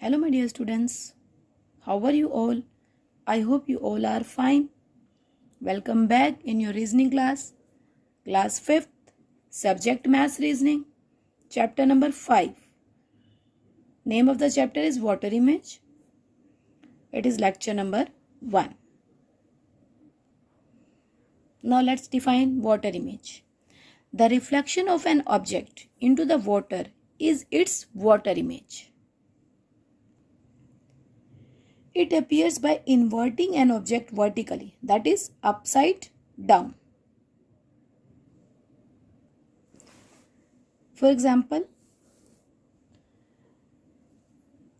Hello, my dear students. How are you all? I hope you all are fine. Welcome back in your reasoning class. Class 5th, subject maths reasoning, chapter number 5. Name of the chapter is water image. It is lecture number 1. Now let's define water image. The reflection of an object into the water is its water image. It appears by inverting an object vertically, that is upside down. For example,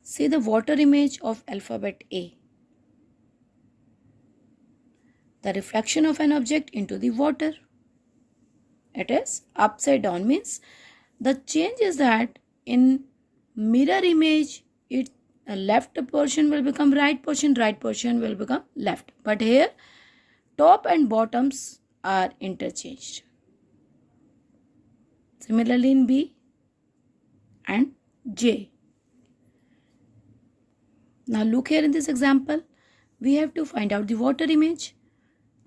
see the water image of alphabet A. The reflection of an object into the water. It is upside down, means the change is that in mirror image, left portion will become right portion will become left. But here top and bottoms are interchanged. Similarly in B and J. Now look here in this example, we have to find out the water image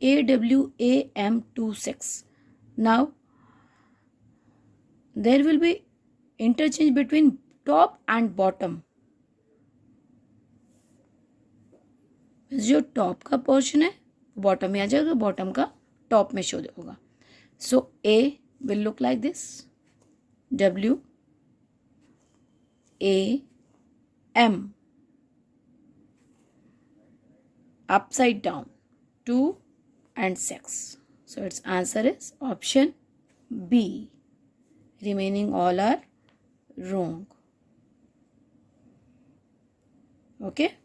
AWAM26. Now there will be interchange between top and bottom. जो top का portion है bottom में आ जाएगा, bottom का top में show होगा. So A will look like this WAM upside down 2 and 6. So its answer is option B. Remaining all are wrong. Okay.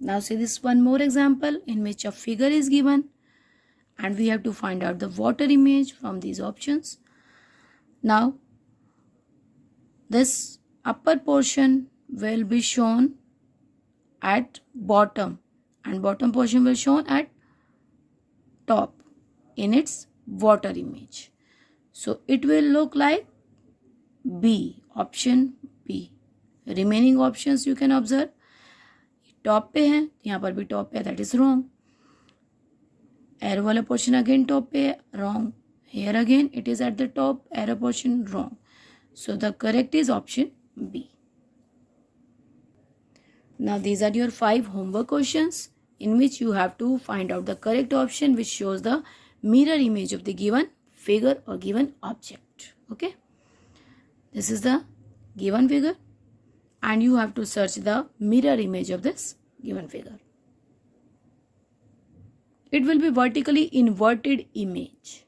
Now see this one more example in which a figure is given and we have to find out the water image from these options. Now this upper portion will be shown at bottom and bottom portion will shown at top in its water image. So it will look like B, option B. Remaining options you can observe. Top पे है, यहाँ पर भी top पे है, that is wrong. Arrow वाला portion again top पे है, wrong. Here again it is at the top, arrow portion wrong. So the correct is option B. Now these are your 5 homework questions in which you have to find out the correct option which shows the mirror image of the given figure or given object. Okay. This is the given figure and you have to search the mirror image of this given figure. It will be vertically inverted image.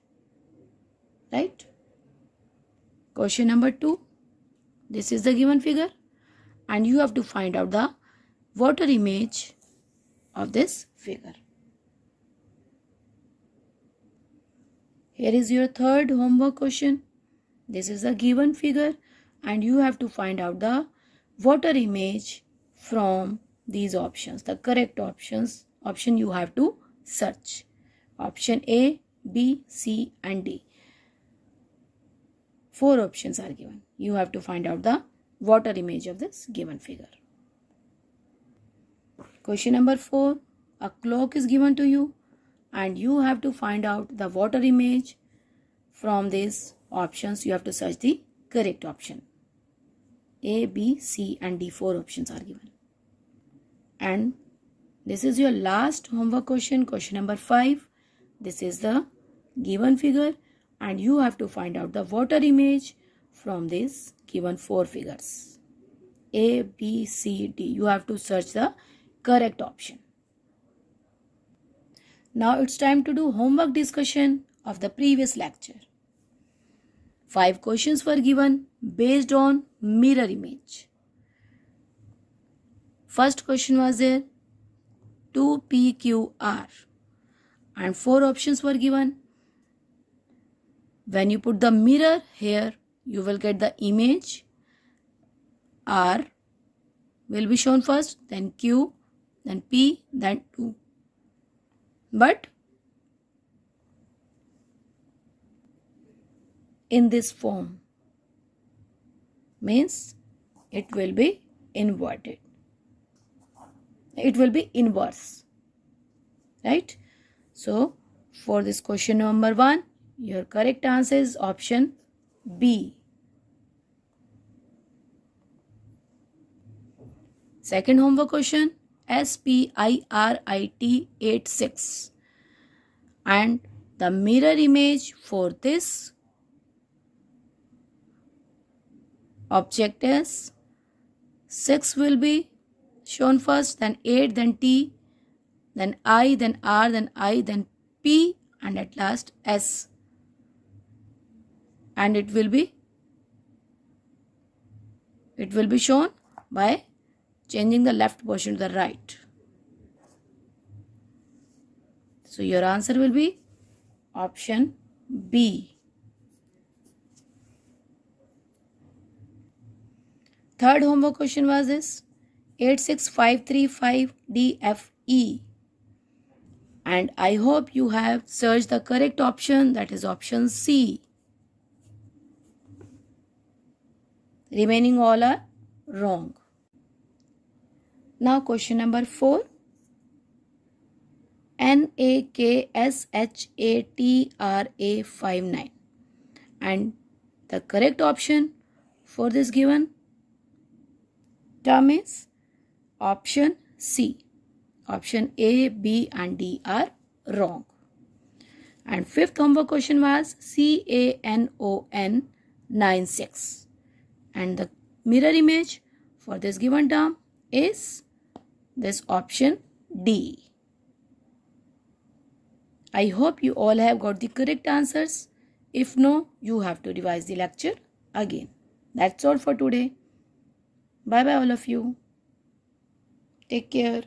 Right? Question number 2. This is the given figure and you have to find out the water image of this figure. Here is your third homework question. This is the given figure and you have to find out the water image from these options. The correct option you have to search. Option A, B, C and D. 4 options are given. You have to find out the water image of this given figure. Question number 4. A clock is given to you and you have to find out the water image from these options. You have to search the correct option. A, B, C and D, 4 options are given. And this is your last homework question, question number 5. This is the given figure and you have to find out the water image from these given 4 figures. A, B, C, D. You have to search the correct option. Now it's time to do homework discussion of the previous lecture. 5 questions were given based on mirror image. First question was there 2PQR and 4 options were given. When you put the mirror here, you will get the image. R will be shown first, then Q, then P, then 2. But in this form, means it will be inverted. It will be inverse. Right? So, for this question number 1, your correct answer is option B. Second homework question, SPIRIT 86. And the mirror image for this object is 6 will be shown first, then 8, then T, then I, then R, then I, then P, and at last S. And it will be shown by changing the left portion to the right. So your answer will be option B. Third homework question was this, 86535 DFE. And I hope you have searched the correct option, that is option C. Remaining all are wrong. Now question number 4. NAKSHATRA59. And the correct option for this given term is option C. Option A, B and D are wrong. And fifth homework question was CANON96. And the mirror image for this given term is this option D. I hope you all have got the correct answers. If no, you have to revise the lecture again. That's all for today. Bye bye all of you. Take care.